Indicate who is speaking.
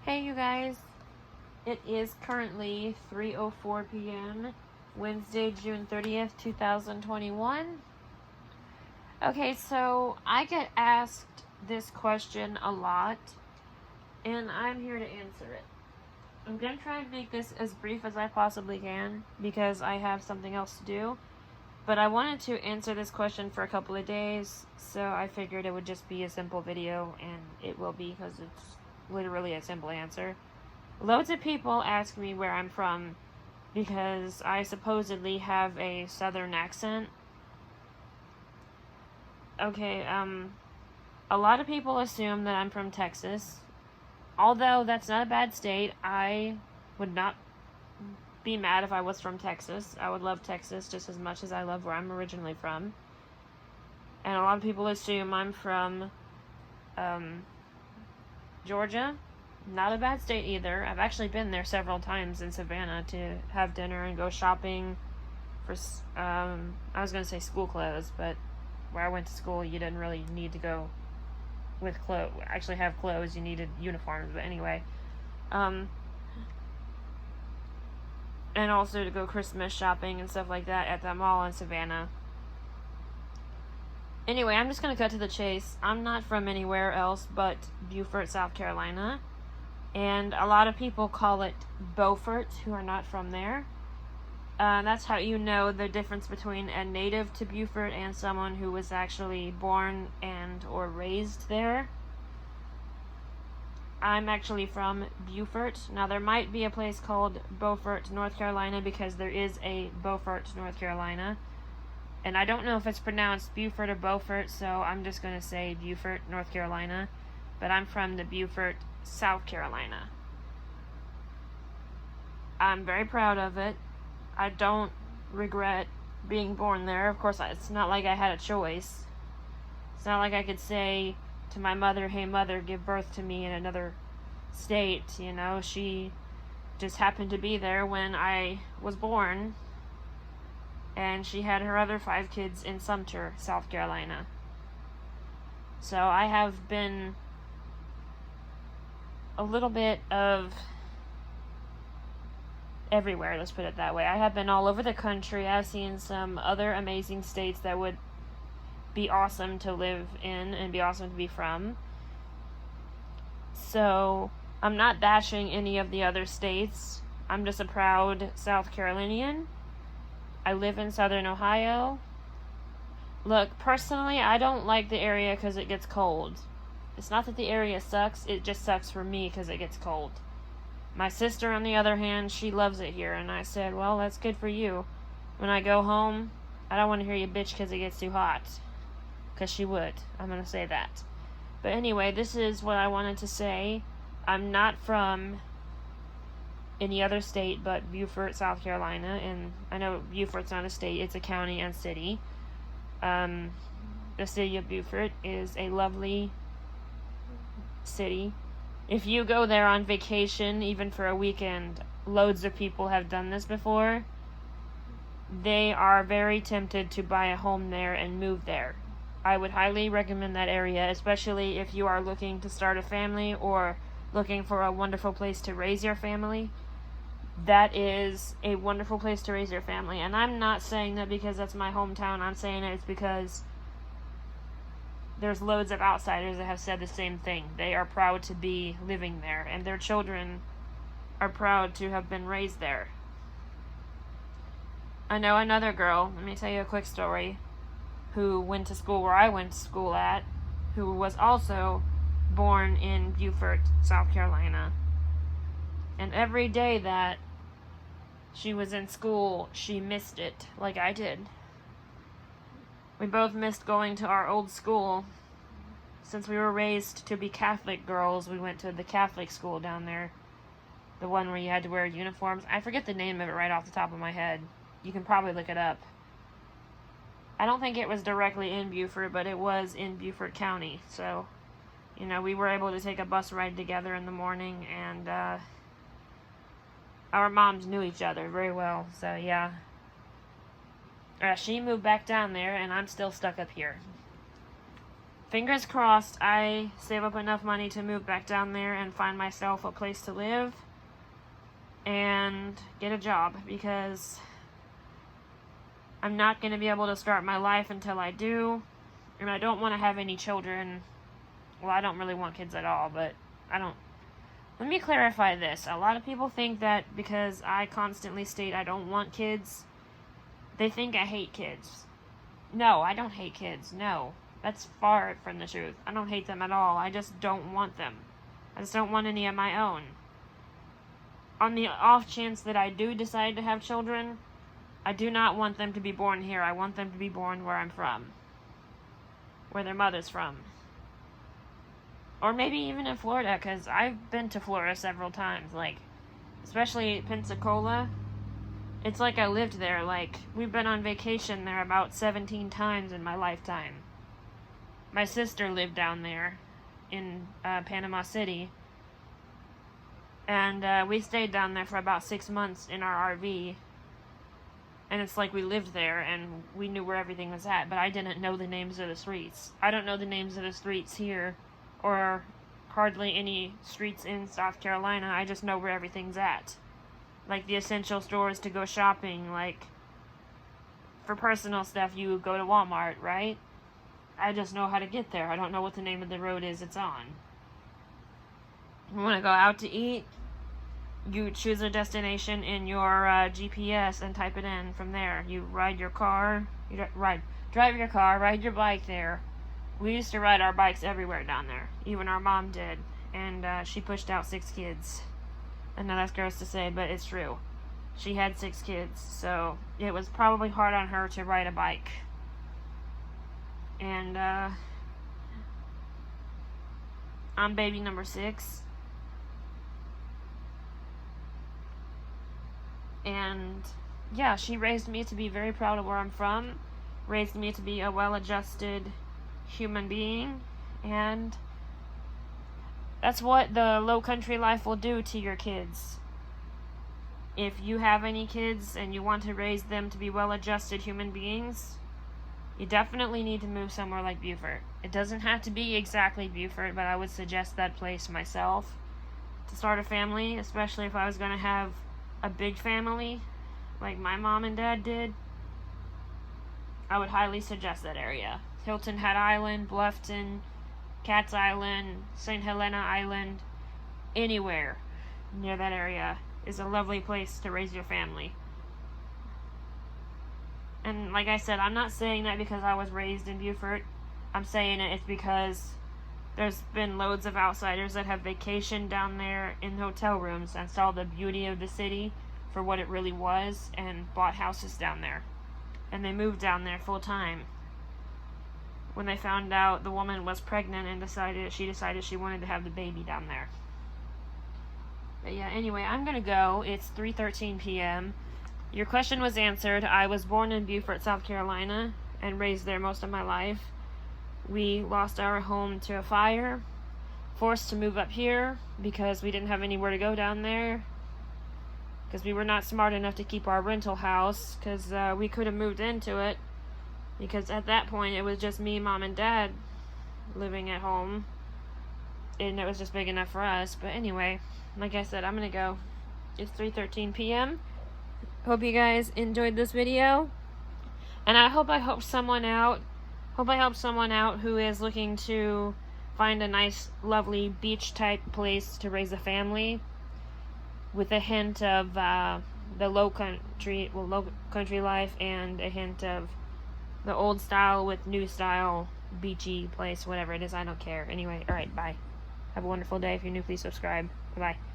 Speaker 1: Hey you guys, it is currently 3:04 p.m. Wednesday, June 30th, 2021. Okay, so I get asked this question a lot, and I'm here to answer it. I'm going to try and make this as brief as I possibly can because I have something else to do. But I wanted to answer this question for a couple of days, so I figured it would just be a simple video, and it will be because it's literally a simple answer. Loads of people ask me where I'm from because I supposedly have a southern accent. Okay, a lot of people assume that I'm from Texas. Although that's not a bad state, I would not be mad if I was from Texas. I would love Texas just as much as I love where I'm originally from. And a lot of people assume I'm from Georgia. Not a bad state either. I've actually been there several times in Savannah to have dinner and go shopping for, I was going to say school clothes, but where I went to school, you didn't really need to go with clothes, actually have clothes, you needed uniforms, but anyway. And also to go Christmas shopping and stuff like that at the mall in Savannah. Anyway, I'm just going to cut to the chase. I'm not from anywhere else but Beaufort, South Carolina. And a lot of people call it Beaufort who are not from there. That's how you know the difference between a native to Beaufort and someone who was actually born and or raised there. I'm actually from Beaufort. Now, there might be a place called Beaufort, North Carolina, because there is a Beaufort, North Carolina. And I don't know if it's pronounced Beaufort or Beaufort, so I'm just going to say Beaufort, North Carolina. But I'm from the Beaufort, South Carolina. I'm very proud of it. I don't regret being born there. Of course, it's not like I had a choice. It's not like I could say to my mother, hey mother, give birth to me in another state. You know, she just happened to be there when I was born. And she had her other 5 kids in Sumter, South Carolina. So I have been a little bit of everywhere, let's put it that way. I have been all over the country. I've seen some other amazing states that would be awesome to live in and be awesome to be from. So I'm not bashing any of the other states. I'm just a proud South Carolinian. I live in Southern Ohio. Look, personally, I don't like the area because it gets cold. It's not that the area sucks, it just sucks for me because it gets cold. My sister, on the other hand, she loves it here, and I said, well, that's good for you. When I go home, I don't want to hear you bitch because it gets too hot. Because she would. I'm going to say that. But anyway, this is what I wanted to say. I'm not from any other state but Beaufort, South Carolina, and I know Beaufort's not a state, it's a county and city. The city of Beaufort is a lovely city. If you go there on vacation, even for a weekend, loads of people have done this before. They are very tempted to buy a home there and move there. I would highly recommend that area, especially if you are looking to start a family or looking for a wonderful place to raise your family. That is a wonderful place to raise your family. And I'm not saying that because that's my hometown. I'm saying it's because there's loads of outsiders that have said the same thing. They are proud to be living there, and their children are proud to have been raised there. I know another girl, let me tell you a quick story, who went to school where I went to school at, who was also born in Beaufort, South Carolina. And every day that she was in school, she missed it, like I did. We both missed going to our old school. Since we were raised to be Catholic girls, we went to the Catholic school down there. The one where you had to wear uniforms. I forget the name of it right off the top of my head. You can probably look it up. I don't think it was directly in Beaufort, but it was in Beaufort County. So, you know, we were able to take a bus ride together in the morning, and our moms knew each other very well. So, yeah. She moved back down there, and I'm still stuck up here. fingers crossed I save up enough money to move back down there and find myself a place to live and get a job, because I'm not going to be able to start my life until I do, and I don't want to have any children. Well, I don't really want kids at all, but I don't. Let me clarify this. A lot of people think that because I constantly state I don't want kids, they think I hate kids. No, I don't hate kids. No. That's far from the truth. I don't hate them at all. I just don't want them. I just don't want any of my own. On the off chance that I do decide to have children, I do not want them to be born here. I want them to be born where I'm from. Where their mother's from. Or maybe even in Florida, because I've been to Florida several times. Like, especially Pensacola. It's like I lived there. Like, we've been on vacation there about 17 times in my lifetime. My sister lived down there in Panama City. And we stayed down there for about 6 months in our RV. And it's like we lived there and we knew where everything was at. But I didn't know the names of the streets. I don't know the names of the streets here. Or hardly any streets in South Carolina. I just know where everything's at. Like the essential stores to go shopping. Like, for personal stuff, you go to Walmart, right? I just know how to get there. I don't know what the name of the road is it's on. You want to go out to eat? You choose a destination in your GPS and type it in from there. You ride your car. Drive your car, ride your bike there. We used to ride our bikes everywhere down there. Even our mom did. And she pushed out 6 kids. I know that's gross to say, but it's true. She had 6 kids, so it was probably hard on her to ride a bike. And I'm baby number 6. And yeah, she raised me to be very proud of where I'm from. Raised me to be a well-adjusted human being, and that's what the low country life will do to your kids. If you have any kids and you want to raise them to be well-adjusted human beings, you definitely need to move somewhere like Beaufort. It doesn't have to be exactly Beaufort, but I would suggest that place myself to start a family, especially if I was going to have a big family like my mom and dad did. I would highly suggest that area. Hilton Head Island, Bluffton, Cats Island, St. Helena Island, anywhere near that area is a lovely place to raise your family. And like I said, I'm not saying that because I was raised in Beaufort. I'm saying it's because there's been loads of outsiders that have vacationed down there in hotel rooms and saw the beauty of the city for what it really was and bought houses down there. And they moved down there full time when they found out the woman was pregnant and decided she wanted to have the baby down there. But yeah, anyway, I'm gonna go. It's 3:13 p.m. Your question was answered. I was born in Beaufort, South Carolina, and raised there most of my life. We lost our home to a fire, forced to move up here because we didn't have anywhere to go down there, because we were not smart enough to keep our rental house, because we could have moved into it, because at that point it was just me, mom, and dad living at home, and it was just big enough for us. But anyway, like I said, I'm gonna go. It's 3:13 p.m. Hope you guys enjoyed this video, and I hope I helped someone out. Hope I helped someone out who is looking to find a nice, lovely beach type place to raise a family, with a hint of the low country life, and a hint of the old style with new style beachy place, whatever it is. I don't care. Anyway, alright, bye. Have a wonderful day. If you're new, please subscribe. Bye-bye.